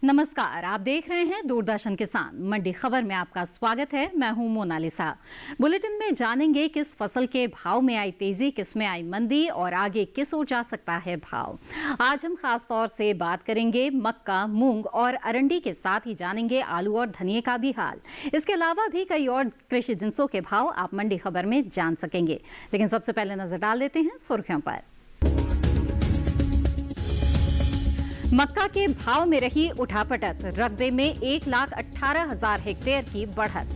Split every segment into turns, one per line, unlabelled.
नमस्कार, आप देख रहे हैं दूरदर्शन किसान मंडी खबर में आपका स्वागत है। मैं हूं मोनालिसा। बुलेटिन में जानेंगे किस फसल के भाव में आई तेजी, किस में आई मंदी और आगे किस ओर जा सकता है भाव। आज हम खास तौर से बात करेंगे मक्का, मूंग और अरंडी के साथ ही जानेंगे आलू और धनिये का भी हाल। इसके अलावा भी कई और कृषि जिंसों के भाव आप मंडी खबर में जान सकेंगे। लेकिन सबसे पहले नजर डाल देते हैं सुर्खियों पर। मक्का के भाव में रही उठापटक, रकबे में 1,18,000 हेक्टेयर की बढ़त।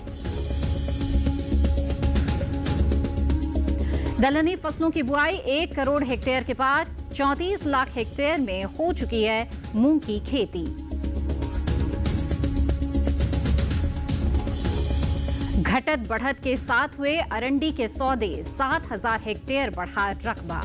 दलहनी फसलों की बुआई 1 करोड़ हेक्टेयर के पार, 34 लाख हेक्टेयर में हो चुकी है मूंग की खेती। घटत बढ़त के साथ हुए अरंडी के सौदे, 7,000 हेक्टेयर बढ़ा रकबा।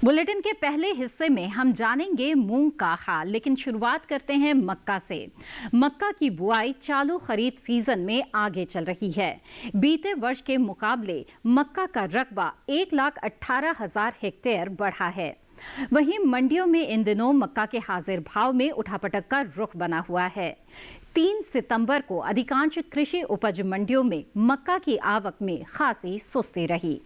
बुलेटिन के पहले हिस्से में हम जानेंगे मूंग का हाल, लेकिन शुरुआत करते हैं मक्का से। मक्का की बुआई चालू खरीफ सीजन में आगे चल रही है। बीते वर्ष के मुकाबले मक्का का रकबा 1,18,000 हेक्टेयर बढ़ा है। वहीं मंडियों में इन दिनों मक्का के हाजिर भाव में उठापटक का रुख बना हुआ है। 3 सितंबर को अधिकांश कृषि उपज मंडियों में मक्का की आवक में खासी सुस्ती रही।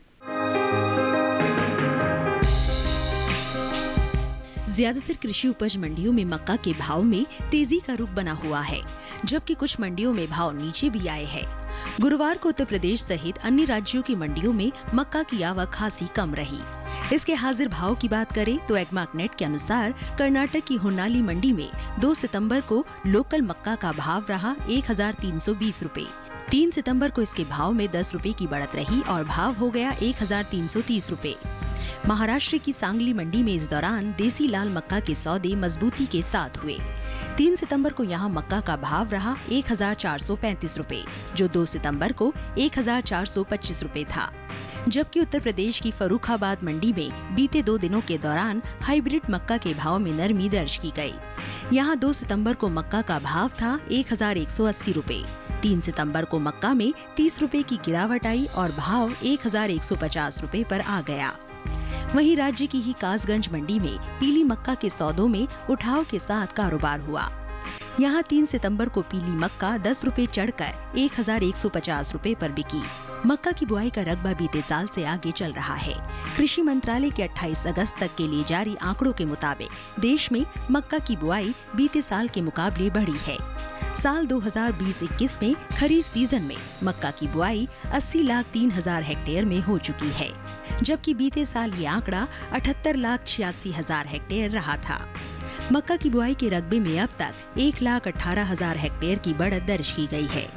ज्यादातर कृषि उपज मंडियों में मक्का के भाव में तेजी का रुख बना हुआ है, जबकि कुछ मंडियों में भाव नीचे भी आए हैं। गुरुवार को उत्तर प्रदेश सहित अन्य राज्यों की मंडियों में मक्का की आवक खासी कम रही। इसके हाजिर भाव की बात करें तो एग्मार्कनेट के अनुसार कर्नाटक की होन्नाली मंडी में 2 सितंबर को लोकल मक्का का भाव रहा 1,320 रुपए। 3 सितंबर को इसके भाव में 10 रुपए की बढ़त रही और भाव हो गया 1,330 रुपए। महाराष्ट्र की सांगली मंडी में इस दौरान देसी लाल मक्का के सौदे मजबूती के साथ हुए। 3 सितंबर को यहां मक्का का भाव रहा 1,435 रुपए, जो 2 सितंबर को 1,425 रुपए था। जबकि उत्तर प्रदेश की फर्रुखाबाद मंडी में बीते 2 दिनों के दौरान हाइब्रिड मक्का के भाव में नरमी दर्ज की गई। यहां 2 सितंबर को मक्का का भाव था 1,180 रुपए। 3 सितंबर को मक्का में 30 रुपए की गिरावट आई और भाव 1,150 रुपए पर आ गया। वहीं राज्य की ही कासगंज मंडी में पीली मक्का के सौदों में उठाव के साथ कारोबार हुआ। यहां 3 सितंबर को पीली मक्का 10 रुपए चढ़कर 1,150 रुपए पर बिकी। मक्का की बुआई का रकबा बीते साल से आगे चल रहा है। कृषि मंत्रालय के 28 अगस्त तक के लिए जारी आंकड़ों के मुताबिक देश में मक्का की बुआई बीते साल के मुकाबले बढ़ी है। साल 2020-21 में खरीफ सीजन में मक्का की बुआई 80,03,000 हेक्टेयर में हो चुकी है, जबकि बीते साल ये आंकड़ा 78,86,000 हेक्टेयर रहा था। मक्का की बुआई के रकबे में अब तक 1,18,000 हेक्टेयर की बढ़त दर्ज की गई है।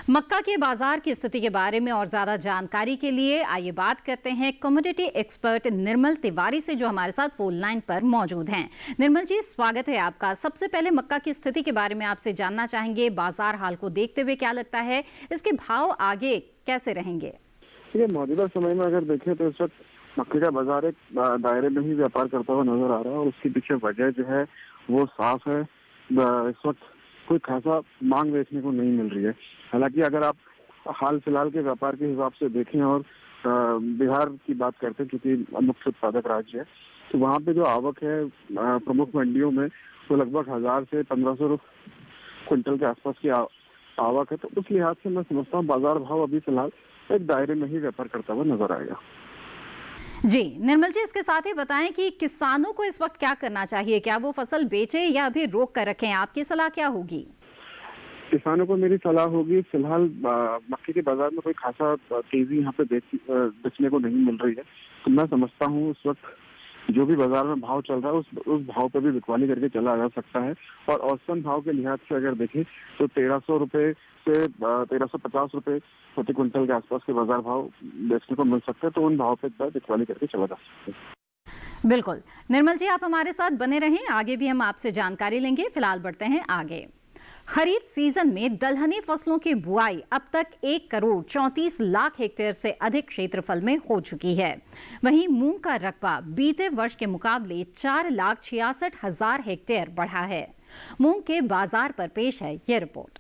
मक्का के बाजार की स्थिति के बारे में और ज्यादा जानकारी के लिए आइए बात करते हैं कमोडिटी एक्सपर्ट निर्मल तिवारी से, जो हमारे साथ फोन लाइन पर मौजूद हैं। निर्मल जी, स्वागत है आपका। सबसे पहले मक्का की स्थिति के बारे में आपसे जानना चाहेंगे। बाजार हाल को देखते हुए क्या लगता है, इसके भाव आगे कैसे रहेंगे?
मौजूदा समय में अगर देखें तो इस वक्त मक्के का बाजार एक दायरे में ही व्यापार करता हुआ नजर आ रहा है और उसके पीछे वजह जो है वो साफ है। इस वक्त कोई खासा मांग देखने को नहीं मिल रही है। हालांकि अगर आप हाल फिलहाल के व्यापार के हिसाब से देखें और बिहार की बात करते हैं, क्योंकि मुख्य उत्पादक राज्य है, तो वहाँ पे जो आवक है प्रमुख मंडियों में तो लगभग 1,000 से 1,500 क्विंटल के आसपास की आवक है। तो उस लिहाज से मैं समझता हूँ बाजार भाव अभी फिलहाल एक दायरे में ही व्यापार करता हुआ नजर आएगा।
जी निर्मल जी, इसके साथ ही बताएं कि किसानों को इस वक्त क्या करना चाहिए? क्या वो फसल बेचें या अभी रोक कर रखें? आपकी सलाह क्या होगी?
किसानों को मेरी सलाह होगी, फिलहाल मक्के के बाजार में कोई खासा तेजी यहाँ पे बेचने को नहीं मिल रही है। तो मैं समझता हूँ उस वक्त जो भी बाजार में भाव चल रहा है उस भाव पे भी बिकवाली करके चला जा सकता है। और औसतन भाव के लिहाज से अगर देखें तो 1,300 रुपए से 1,350 रुपए प्रति क्विंटल के आसपास के बाजार भाव देखने को मिल सकते हैं। तो उन भाव पे बिकवाली करके चला जा सकता है।
बिल्कुल निर्मल जी, आप हमारे साथ बने रहें, आगे भी हम आपसे जानकारी लेंगे। फिलहाल बढ़ते हैं आगे। खरीफ सीजन में दलहनी फसलों की बुआई अब तक 1 करोड़ 34 लाख हेक्टेयर से अधिक क्षेत्रफल में हो चुकी है। वहीं मूंग का रकबा बीते वर्ष के मुकाबले 4,66,000 हेक्टेयर बढ़ा है। मूंग के बाजार पर पेश है ये रिपोर्ट।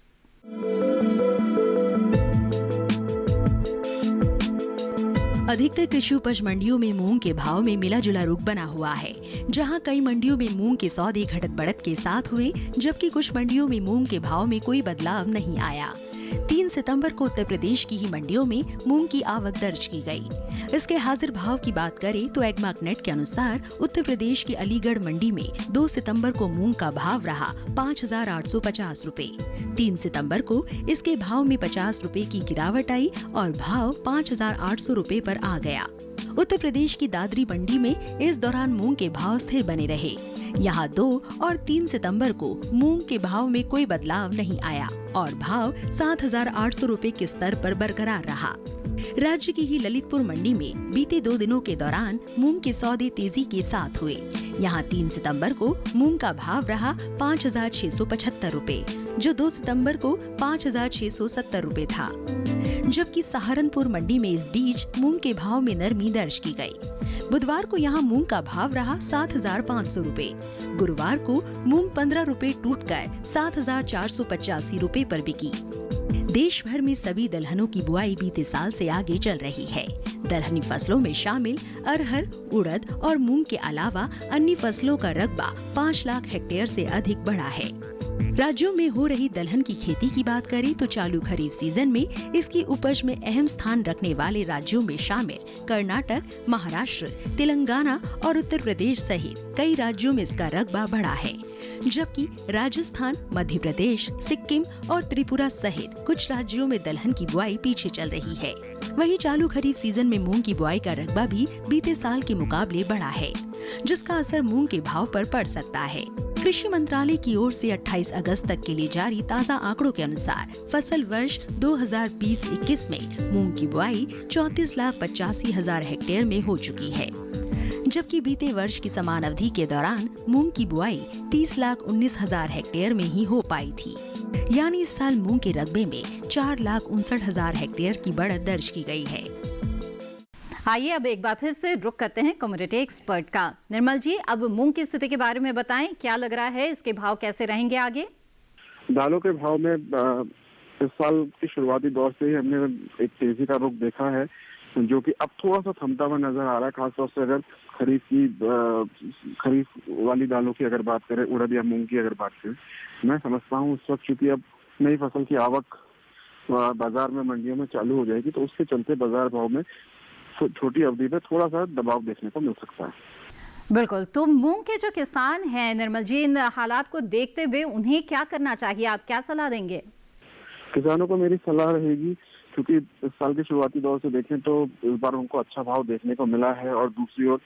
अधिकतर कृषि उपज मंडियों में मूंग के भाव में मिला जुला रुख बना हुआ है। जहां कई मंडियों में मूंग के सौदे घटत बढ़त के साथ हुए, जबकि कुछ मंडियों में मूंग के भाव में कोई बदलाव नहीं आया। 3 सितंबर को उत्तर प्रदेश की ही मंडियों में मूंग की आवक दर्ज की गई। इसके हाजिर भाव की बात करें तो एग्मार्कनेट के अनुसार उत्तर प्रदेश की अलीगढ़ मंडी में 2 सितंबर को मूंग का भाव रहा 5,850 रुपए। 3 सितंबर को इसके भाव में 50 रुपए की गिरावट आई और भाव 5,800 रुपए पर आ गया। उत्तर प्रदेश की दादरी मंडी में इस दौरान मूंग के भाव स्थिर बने रहे। यहाँ 2 और 3 सितंबर को मूंग के भाव में कोई बदलाव नहीं आया और भाव 7,800 रुपए के स्तर पर बरकरार रहा। राज्य की ही ललितपुर मंडी में बीते 2 दिनों के दौरान मूंग के सौदे तेजी के साथ हुए। यहाँ 3 सितंबर को मूंग का भाव रहा 5,675 रुपए, जो 2 सितंबर को 5,670 रुपए था। जबकि सहारनपुर मंडी में इस बीच मूंग के भाव में नरमी दर्ज की गई। बुधवार को यहाँ मूंग का भाव रहा 7,500 रुपए। गुरुवार को मूंग 15 रुपए टूटकर 7,485 रुपए पर बिकी। देश भर में सभी दलहनों की बुआई बीते साल से आगे चल रही है। दलहनी फसलों में शामिल अरहर, उड़द और मूंग के अलावा अन्य फसलों का रकबा 5 लाख हेक्टेयर से अधिक बढ़ा है। राज्यों में हो रही दलहन की खेती की बात करें तो चालू खरीफ सीजन में इसकी उपज में अहम स्थान रखने वाले राज्यों में शामिल कर्नाटक, महाराष्ट्र, तेलंगाना और उत्तर प्रदेश सहित कई राज्यों में इसका रकबा बढ़ा है। जबकि राजस्थान, मध्य प्रदेश, सिक्किम और त्रिपुरा सहित कुछ राज्यों में दलहन की बुआई पीछे चल रही है। वहीं चालू खरीफ सीजन में मूंग की बुआई का रकबा भी बीते साल के मुकाबले बढ़ा है, जिसका असर मूंग के भाव पर पड़ सकता है। कृषि मंत्रालय की ओर से 28 अगस्त तक के लिए जारी ताज़ा आंकड़ों के अनुसार फसल वर्ष 2020-21 में मूंग की बुआई 34,85,000 हेक्टेयर में हो चुकी है, जबकि बीते वर्ष की समान अवधि के दौरान मूंग की बुआई 30,19,000 हेक्टेयर में ही हो पाई थी। यानी इस साल मूंग के रकबे में 4,59,000 हेक्टेयर की बढ़त दर्ज की गई है।
आइए अब एक बार फिर से रुख करते हैं कम्युनिटी एक्सपर्ट का। निर्मल जी, अब मूंग की स्थिति के बारे में बताएं, क्या लग रहा है, इसके भाव कैसे रहेंगे आगे?
दालों के भाव में इस साल की शुरुआती दौर से ही हमने एक तेजी का रुख देखा है, जो कि अब थोड़ा सा थमता हुआ नजर आ रहा है। खासतौर से अगर खरीफ वाली दालों की अगर बात करें, उड़द या मूंग की अगर बात करें, मैं समझता हूँ उस वक्त चूंकि अब नई फसल की आवक बाजार में मंडियों में चालू हो जाएगी, तो उसके चलते बाजार भाव में छोटी अवधि में थोड़ा सा दबाव देखने को मिल सकता है।
बिल्कुल। तो मूंग के जो किसान हैं निर्मल जी, इन हालात को देखते हुए उन्हें क्या करना चाहिए, आप क्या सलाह देंगे?
किसानों को मेरी सलाह रहेगी, क्योंकि इस साल के शुरुआती दौर से देखें तो इस बार उनको अच्छा भाव देखने को मिला है और दूसरी ओर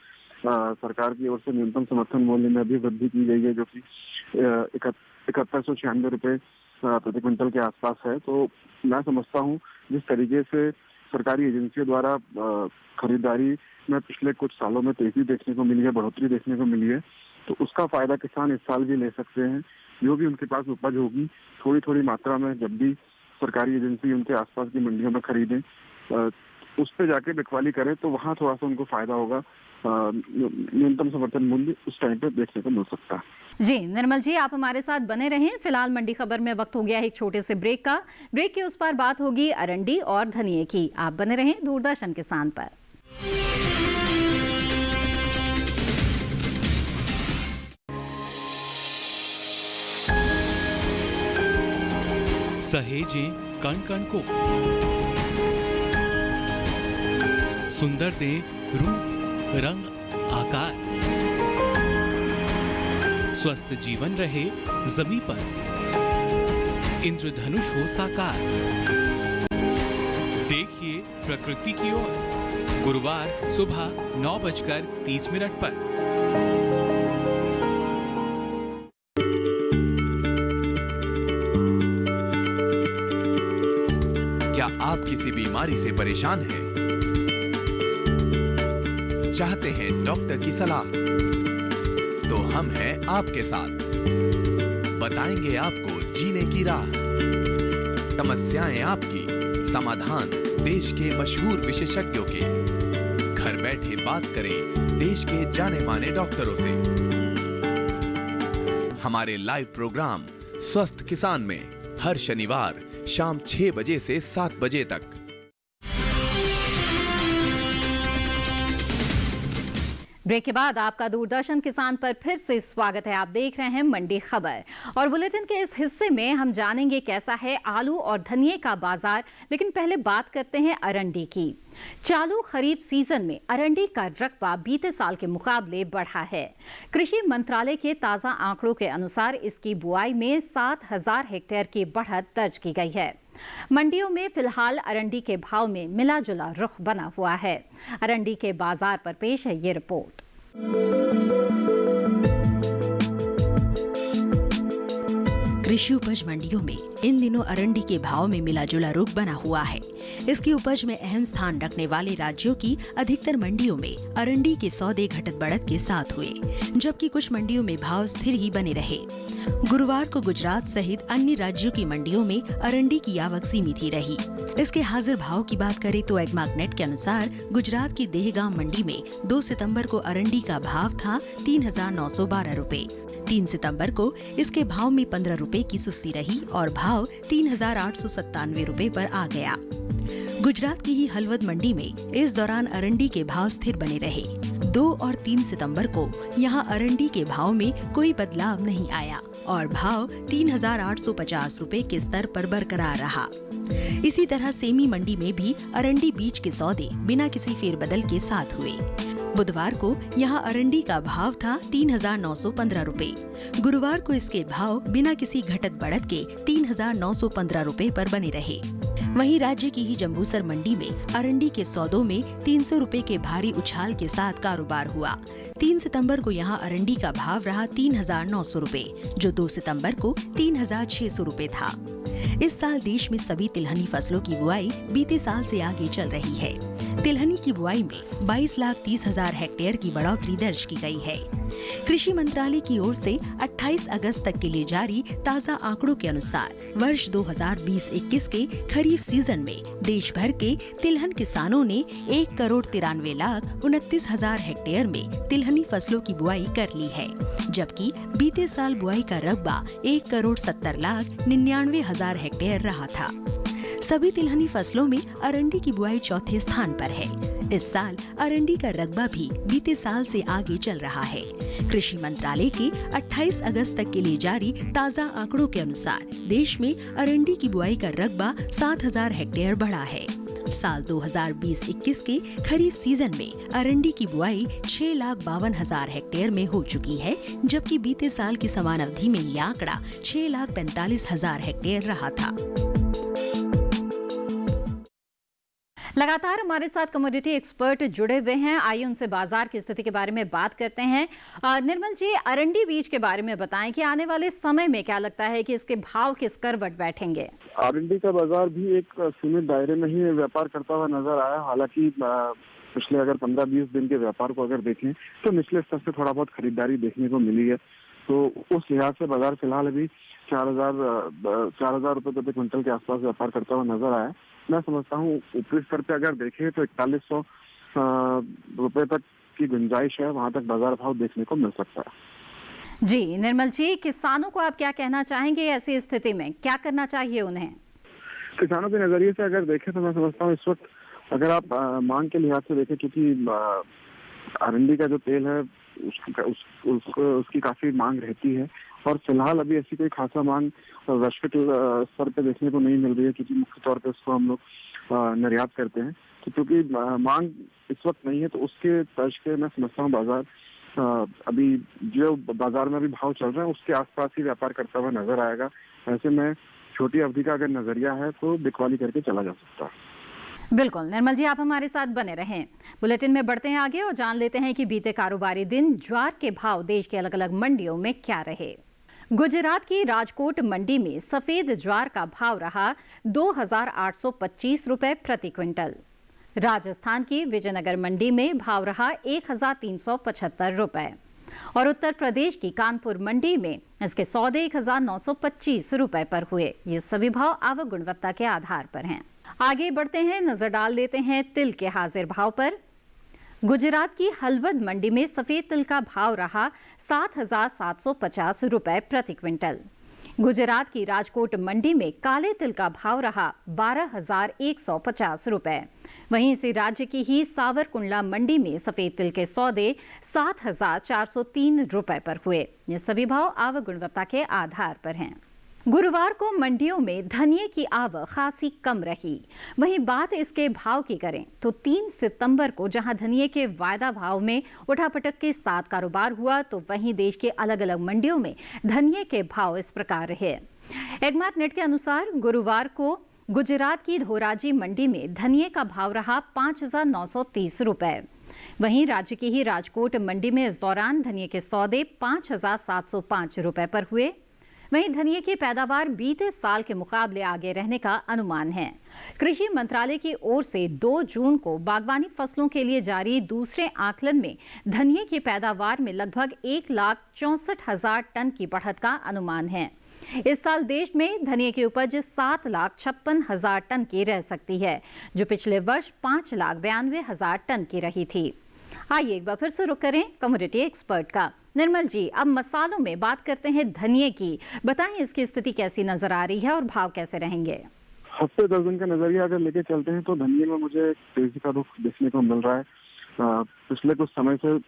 सरकार की ओर से न्यूनतम समर्थन मूल्य में भी वृद्धि की गई है, जो कि 7196 रुपए प्रति क्विंटल के आसपास है। तो मैं समझता हूँ जिस तरीके से सरकारी एजेंसियों द्वारा खरीदारी में पिछले कुछ सालों में तेजी देखने को मिली है, बढ़ोतरी देखने को मिली है, तो उसका फायदा किसान इस साल भी ले सकते हैं। जो भी उनके पास उपज होगी थोड़ी थोड़ी मात्रा में जब भी सरकारी एजेंसी उनके आसपास की मंडियों में खरीदें, उस पे जाके बिकवाली करें, तो वहाँ थोड़ा सा उनको फायदा होगा। न्यूनतम समर्थन मूल्य उस टाइम पे देखने को मिल सकता है।
जी निर्मल जी, आप हमारे साथ बने रहें। फिलहाल मंडी खबर में वक्त हो गया है एक छोटे से ब्रेक का। ब्रेक के उस पार बात होगी अरंडी और धनिये की। आप बने रहें दूरदर्शन किसान पर।
सहेजें कण कण को, सुंदर दे रूप रंग आकार, स्वस्थ जीवन रहे जमीन पर, इंद्रधनुष हो साकार। देखिए प्रकृति की ओर, गुरुवार सुबह 9:30 पर।
क्या आप किसी बीमारी से परेशान हैं? चाहते हैं डॉक्टर की सलाह? तो हम हैं आपके साथ, बताएंगे आपको जीने की राह। समस्याएं आपकी, समाधान देश के मशहूर विशेषज्ञों के। घर बैठे बात करें देश के जाने माने डॉक्टरों से। हमारे लाइव प्रोग्राम स्वस्थ किसान में हर शनिवार शाम 6 बजे से 7 बजे तक।
ब्रेक के बाद आपका दूरदर्शन किसान पर फिर से स्वागत है। आप देख रहे हैं मंडी खबर और बुलेटिन के इस हिस्से में हम जानेंगे कैसा है आलू और धनिये का बाजार। लेकिन पहले बात करते हैं अरंडी की। चालू खरीफ सीजन में अरंडी का रकबा बीते साल के मुकाबले बढ़ा है। कृषि मंत्रालय के ताजा आंकड़ों के अनुसार इसकी बुआई में 7,000 हेक्टेयर की बढ़त दर्ज की गई है। मंडियों में फिलहाल अरंडी के भाव में मिला जुला रुख बना हुआ है। अरंडी के बाजार पर पेश है ये रिपोर्ट।
कृषि उपज मंडियों में इन दिनों अरंडी के भाव में मिला जुला रुख बना हुआ है। इसकी उपज में अहम स्थान रखने वाले राज्यों की अधिकतर मंडियों में अरंडी के सौदे घटत बढ़त के साथ हुए, जबकि कुछ मंडियों में भाव स्थिर ही बने रहे। गुरुवार को गुजरात सहित अन्य राज्यों की मंडियों में अरंडी की आवक सीमित ही रही। इसके हाजिर भाव की बात करें तो एग्मार्कनेट के अनुसार गुजरात की देहगाम मंडी में 2 सितंबर को अरंडी का भाव था 3,912 रुपए। 3 सितंबर को इसके भाव में 15 रुपए की सुस्ती रही और भाव 3,897 रुपए पर आ गया। गुजरात की ही हलवद मंडी में इस दौरान अरंडी के भाव स्थिर बने रहे। 2 और 3 सितंबर को यहां अरंडी के भाव में कोई बदलाव नहीं आया और भाव 3,850 रुपए के स्तर पर बरकरार रहा। इसी तरह सेमी मंडी में भी अरंडी बीज के सौदे बिना किसी फेरबदल के साथ हुए। बुधवार को यहां अरंडी का भाव था 3,915 रुपए। गुरुवार को इसके भाव बिना किसी घटत बढ़त के 3,915 रुपए पर बने रहे। वहीं राज्य की ही जम्बूसर मंडी में अरंडी के सौदों में 300 रुपए के भारी उछाल के साथ कारोबार हुआ। 3 सितंबर को यहां अरंडी का भाव रहा 3,900 रुपए, जो 2 सितंबर को 3,600 रुपए था। इस साल देश में सभी तिलहनी फसलों की बुआई बीते साल से आगे चल रही है। तिलहनी की बुआई में 22,30,000 हेक्टेयर की बढ़ोतरी दर्ज की गई है। कृषि मंत्रालय की ओर से 28 अगस्त तक के लिए जारी ताज़ा आंकड़ों के अनुसार वर्ष 2020-21 के खरीफ सीजन में देश भर के तिलहन किसानों ने 1,93,29,000 हेक्टेयर में तिलहनी फसलों की बुआई कर ली है, जबकि बीते साल बुआई का रकबा 1,70,99,000 हेक्टेयर रहा था। सभी तिलहनी फसलों में अरंडी की बुआई चौथे स्थान पर है। इस साल अरंडी का रकबा भी बीते साल से आगे चल रहा है। कृषि मंत्रालय के 28 अगस्त तक के लिए जारी ताज़ा आंकड़ों के अनुसार देश में अरंडी की बुआई का रकबा 7,000 हेक्टेयर बढ़ा है। साल 2020-21 के खरीफ सीजन में अरंडी की बुआई 6,52,000 हेक्टेयर में हो चुकी है, जबकि बीते साल की समान अवधि में ये आंकड़ा 6,45,000 हेक्टेयर रहा था।
लगातार हमारे साथ कमोडिटी एक्सपर्ट जुड़े हुए हैं। आइए उनसे बाजार की स्थिति के बारे में बात करते हैं। निर्मल जी, अरंडी बीज के बारे में बताएं कि आने वाले समय में क्या लगता है कि इसके भाव किस करवट बैठेंगे?
अरंडी का बाजार भी एक सीमित दायरे में ही व्यापार करता हुआ नजर आया। हालांकि पिछले अगर 15-20 दिन के व्यापार को अगर देखें तो निचले स्तर से थोड़ा बहुत खरीदारी देखने को मिली है। तो उस लिहाज से बाजार फिलहाल अभी 4,000 रुपए प्रति क्विंटल के आसपास व्यापार करता हुआ नजर आया। मैं समझता हूँ ऊपरी स्तर पे अगर देखें तो 4100 रुपए तक की गुंजाइश है, वहां तक बाजार भाव देखने को मिल सकता है।
जी निर्मल जी, किसानों को आप क्या कहना चाहेंगे? ऐसी स्थिति में क्या करना चाहिए उन्हें?
किसानों के नजरिए से अगर देखें तो मैं समझता हूँ इस वक्त अगर आप मांग के लिहाज से देखें, क्योंकि अरंडी का जो तेल है उसकी काफी मांग रहती है और फिलहाल अभी ऐसी कोई खासा मांग वैश्विक स्तर पे देखने को नहीं मिल रही है, क्योंकि मुख्य तौर पे उसको हम लोग निर्यात करते हैं। तो क्योंकि मांग इस वक्त नहीं है तो उसके तर्ज पे मैं समझता हूँ बाजार अभी जो बाजार में अभी भाव चल रहा है उसके आसपास ही व्यापार करता हुआ नजर आएगा। ऐसे में छोटी अवधि का अगर नजरिया है तो बिकवाली करके चला जा सकता है।
बिल्कुल निर्मल जी, आप हमारे साथ बने रहें। बुलेटिन में बढ़ते हैं आगे और जान लेते हैं कि बीते कारोबारी दिन ज्वार के भाव देश के अलग अलग मंडियों में क्या रहे। गुजरात की राजकोट मंडी में सफेद ज्वार का भाव रहा 2,825 रुपए प्रति क्विंटल। राजस्थान की विजयनगर मंडी में भाव रहा 1,375 रुपए और उत्तर प्रदेश की कानपुर मंडी में इसके सौदे 1,925 रुपए पर हुए। ये सभी भाव आवक गुणवत्ता के आधार पर हैं। आगे बढ़ते हैं, नजर डाल लेते हैं तिल के हाजिर भाव पर। गुजरात की हलवद मंडी में सफेद तिल का भाव रहा 7,750 रुपए प्रति क्विंटल। गुजरात की राजकोट मंडी में काले तिल का भाव रहा 12,150 रुपए। वहीं इसी राज्य की ही सावरकुंडला मंडी में सफेद तिल के सौदे 7,403 रुपए पर हुए। ये सभी भाव आवक गुणवत्ता के आधार पर हैं। गुरुवार को मंडियों में धनिये की आवक खासी कम रही। वहीं बात इसके भाव की करें तो 3 सितंबर को जहां धनिये के वायदा भाव में उठापटक के साथ कारोबार हुआ, तो वहीं देश के अलग अलग मंडियों में धनिये के भाव इस प्रकार रहे। एगमार्क नेट के अनुसार गुरुवार को गुजरात की धोराजी मंडी में धनिये का भाव रहा 5,930 रुपए। वहीं राज्य की ही राजकोट मंडी में इस दौरान धनिये के सौदे 5,705 रुपए पर हुए। वहीं धनिये की पैदावार बीते साल के मुकाबले आगे रहने का अनुमान है। कृषि मंत्रालय की ओर से 2 जून को बागवानी फसलों के लिए जारी दूसरे आकलन में धनिये की पैदावार में लगभग 1,64,000 टन की बढ़त का अनुमान है। इस साल देश में धनिये की उपज 7,56,000 टन की रह सकती है, जो पिछले वर्ष 5,92,000 टन की रही थी। आइए एक बार फिर से रुक करें कमोडिटी एक्सपर्ट का। निर्मल जी, अब मसालों में बात करते हैं धनिये की। बताएं इसकी स्थिति कैसी नजर आ रही है और भाव कैसे रहेंगे?
हफ्ते 10 दिन का नजरिया अगर लेके चलते हैं तो धनिये में मुझे तेजी का रुख देखने को मिल रहा है। पिछले कुछ समय से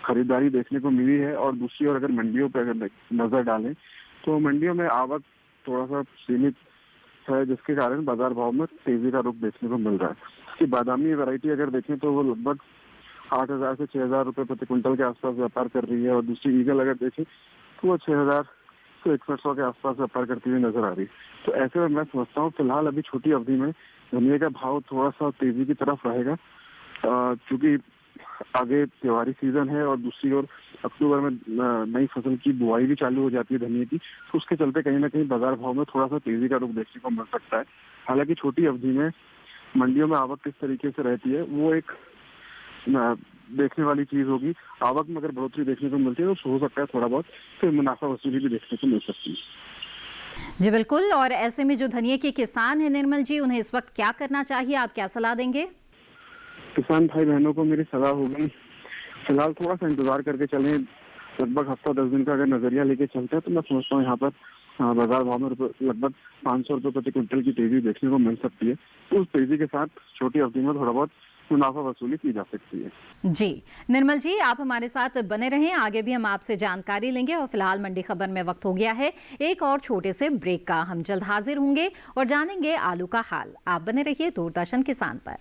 खरीदारी देखने को मिली है। और दूसरी ओर अगर मंडियों पर अगर नजर डालें तो मंडियों में आवक थोड़ा सा सीमित है, जिसके कारण बाजार भाव में तेजी का रुख देखने को मिल रहा है। इसकी बादामी वैरायटी अगर देखें तो वो लगभग 8,000 से 6,000 रुपए प्रति क्विंटल के आसपास व्यापार कर रही है। और दूसरी ईगल अगर देखें तो वो 6,000 से 6100 के आसपास व्यापार करती हुई नजर आ रही है। तो ऐसे में मैं समझता हूँ फिलहाल अभी छोटी अवधि में धनिये का भाव थोड़ा सा तेजी की तरफ रहेगा, क्योंकि आगे त्योहारी सीजन है और दूसरी ओर अक्टूबर में नई फसल की बुआई भी चालू हो जाती है धनिये की। तो उसके चलते कहीं ना कहीं बाजार भाव में थोड़ा सा तेजी का रुख देखने को मिल सकता है। हालांकि छोटी अवधि में मंडियों में आवक किस तरीके से रहती है वो एक देखने वाली चीज होगी। आवक में अगर बढ़ोतरी देखने को मिलती है तो हो सकता है थोड़ा बहुत फिर मुनाफा वसूली भी देखने को मिल सकती है।
जी बिल्कुल। और ऐसे में जो धनिये के किसान हैं निर्मल जी, उन्हें इस वक्त क्या करना चाहिए, आप क्या सलाह देंगे?
किसान भाई बहनों को मेरी सलाह होगी फिलहाल थोड़ा सा इंतजार करके चलें। लगभग हफ्ता 10 दिन का अगर नजरिया लेके चलते हैं तो मैं समझता हूँ यहाँ पर बाजार भाव में लगभग 500 रुपए प्रति क्विंटल की तेजी देखने को मिल सकती है। तो उस तेजी के साथ छोटी अवधि में थोड़ा बहुत मुनाफा वसूली की जा सकती है।
जी निर्मल जी, आप हमारे साथ बने रहें, आगे भी हम आपसे जानकारी लेंगे। और फिलहाल मंडी खबर में वक्त हो गया है एक और छोटे से ब्रेक का। हम जल्द हाजिर होंगे और जानेंगे आलू का हाल। आप बने रहिए दूरदर्शन किसान पर।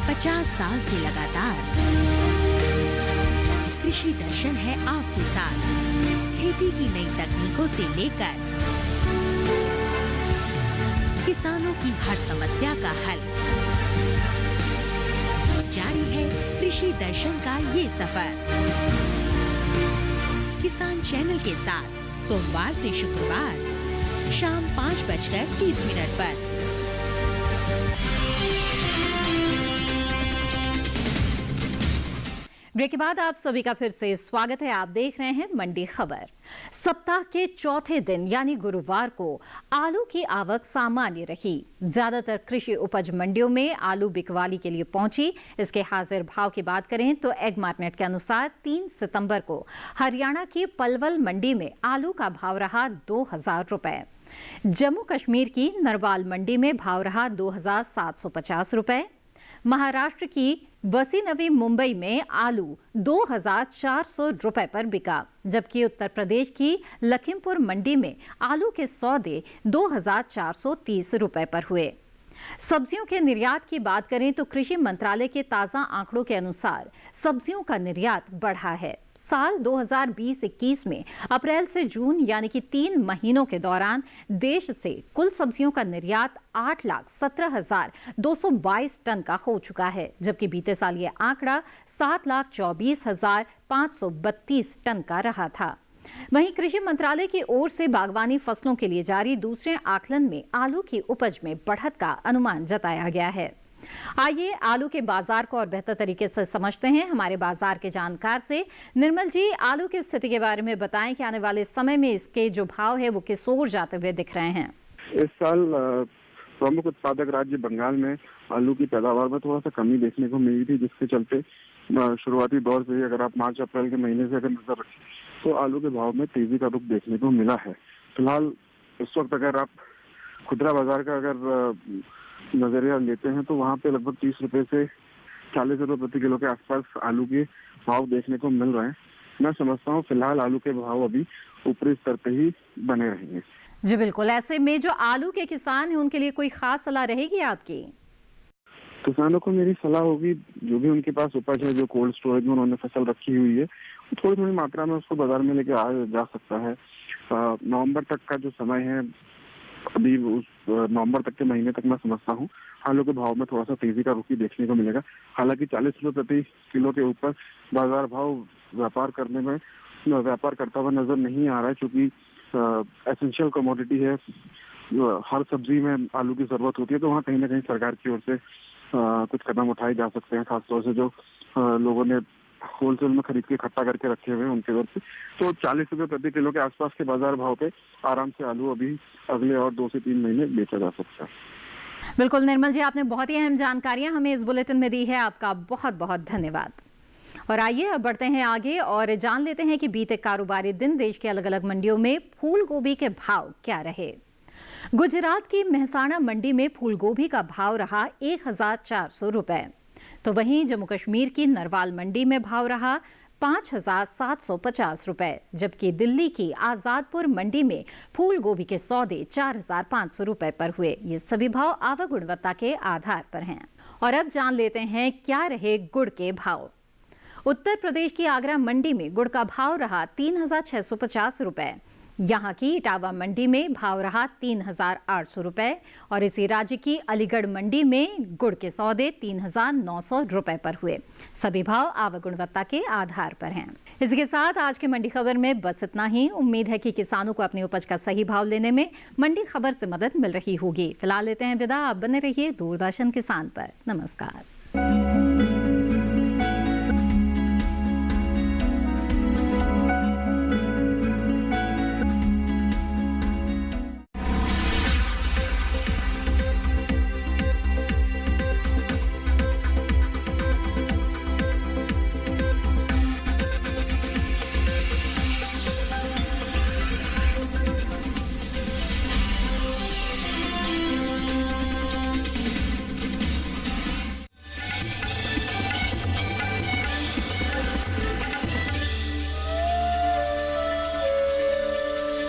50 साल से लगातार कृषि दर्शन है आपके साथ। खेती की नई तकनीकों से लेकर किसानों की हर समस्या का हल, जारी है कृषि दर्शन का ये सफर। किसान चैनल के साथ सोमवार से शुक्रवार शाम 5:30 पर।
ब्रेक के बाद आप सभी का फिर से स्वागत है। आप देख रहे हैं मंडी खबर। सप्ताह के चौथे दिन यानी गुरुवार को आलू की आवक सामान्य रही। ज्यादातर कृषि उपज मंडियों में आलू बिकवाली के लिए पहुंची। इसके हाजिर भाव की बात करें तो एगमार्क नेट के अनुसार 3 सितंबर को हरियाणा की पलवल मंडी में आलू का भाव रहा 2,000 रुपए। जम्मू कश्मीर की नरवाल मंडी में भाव रहा 2,750 रुपए। महाराष्ट्र की वसी नवी मुंबई में आलू 2,400 रुपए पर बिका, जबकि उत्तर प्रदेश की लखीमपुर मंडी में आलू के सौदे 2,430 रुपए पर हुए। सब्जियों के निर्यात की बात करें तो कृषि मंत्रालय के ताजा आंकड़ों के अनुसार सब्जियों का निर्यात बढ़ा है। साल 2020-21 में अप्रैल से जून यानी कि 3 महीनों के दौरान देश से कुल सब्जियों का निर्यात 8,17,222 टन का हो चुका है, जबकि बीते साल ये आंकड़ा 7,24,532 टन का रहा था। वहीं कृषि मंत्रालय की ओर से बागवानी फसलों के लिए जारी दूसरे आकलन में आलू की उपज में बढ़त का अनुमान जताया गया है। आइए आलू के बाजार को और बेहतर तरीके से समझते हैं हमारे बाजार के जानकार से। निर्मल जी, आलू की स्थिति के बारे में बताएं कि आने वाले समय में इसके जो भाव है वो किस ओर जाते हुए दिख रहे हैं?
इस साल प्रमुख उत्पादक राज्य बंगाल में आलू की पैदावार में थोड़ा सा कमी देखने को मिली थी, जिसके चलते शुरुआती दौर से अगर आप मार्च अप्रैल के महीने से अगर नजर रखें तो आलू के भाव में तेजी का रुख देखने को मिला है। फिलहाल इस वक्त अगर आप खुदरा बाजार का अगर नजरिया लेते हैं तो वहाँ पे लगभग 30 रुपए से 40 रुपए प्रति किलो के आसपास आलू के भाव देखने को मिल रहे हैं। मैं समझता हूँ फिलहाल आलू के भाव अभी ऊपरी स्तर पे ही बने रहेंगे।
जी बिल्कुल, ऐसे में जो आलू के किसान हैं उनके लिए कोई खास सलाह रहेगी आपकी?
किसानों को मेरी सलाह होगी, जो भी उनके पास उपज है, जो कोल्ड स्टोरेज में उन्होंने फसल रखी हुई है, थोड़ी थोड़ी मात्रा में उसको बाजार में लेके आया जा सकता है। नवंबर तक का जो समय है, अभी उस नवंबर तक के महीने तक मैं समझता हूँ आलू के भाव में थोड़ा सा तेजी का रुख देखने को मिलेगा। हालांकि 40 रुपए प्रति किलो के ऊपर बाजार भाव व्यापार करता हुआ नजर नहीं आ रहा है, क्योंकि एसेंशियल कमोडिटी है, हर सब्जी में आलू की जरूरत होती है, तो वहाँ कहीं ना कहीं सरकार की ओर से कुछ कदम उठाए जा सकते हैं, खासतौर से जो लोगों ने होलसेल में खरीद के इकट्ठा करके रखे हुए हैं उनके ओर से। तो 40 रुपए प्रति किलो के आसपास के बाजार भाव पे आराम से आलू अभी अगले और 2 से 3 महीने बेचा जा सकता है।
बिल्कुल निर्मल जी, आपने बहुत ही अहम जानकारियां हमें इस बुलेटिन में दी है, आपका बहुत बहुत धन्यवाद। और आइए अब बढ़ते हैं आगे और जान लेते हैं कि बीते कारोबारी दिन देश के अलग अलग मंडियों में फूल गोभी के भाव क्या रहे। गुजरात की मेहसाणा मंडी में फूल गोभी का भाव रहा 1400 रुपए, तो वहीं जम्मू कश्मीर की नरवाल मंडी में भाव रहा 5750 रुपए, जबकि दिल्ली की आजादपुर मंडी में फूल गोभी के सौदे 4500 रुपए पर हुए। ये सभी भाव आवक गुणवत्ता के आधार पर हैं। और अब जान लेते हैं क्या रहे गुड़ के भाव। उत्तर प्रदेश की आगरा मंडी में गुड़ का भाव रहा 3650 रुपए, यहाँ की इटावा मंडी में भाव रहा 3800 रुपए और इसी राज्य की अलीगढ़ मंडी में गुड़ के सौदे 3900 रुपए पर हुए। सभी भाव आवक गुणवत्ता के आधार पर हैं। इसके साथ आज के मंडी खबर में बस इतना ही। उम्मीद है कि किसानों को अपनी उपज का सही भाव लेने में मंडी खबर से मदद मिल रही होगी। फिलहाल लेते हैं विदा। आप बने रहिए दूरदर्शन किसान पर। नमस्कार।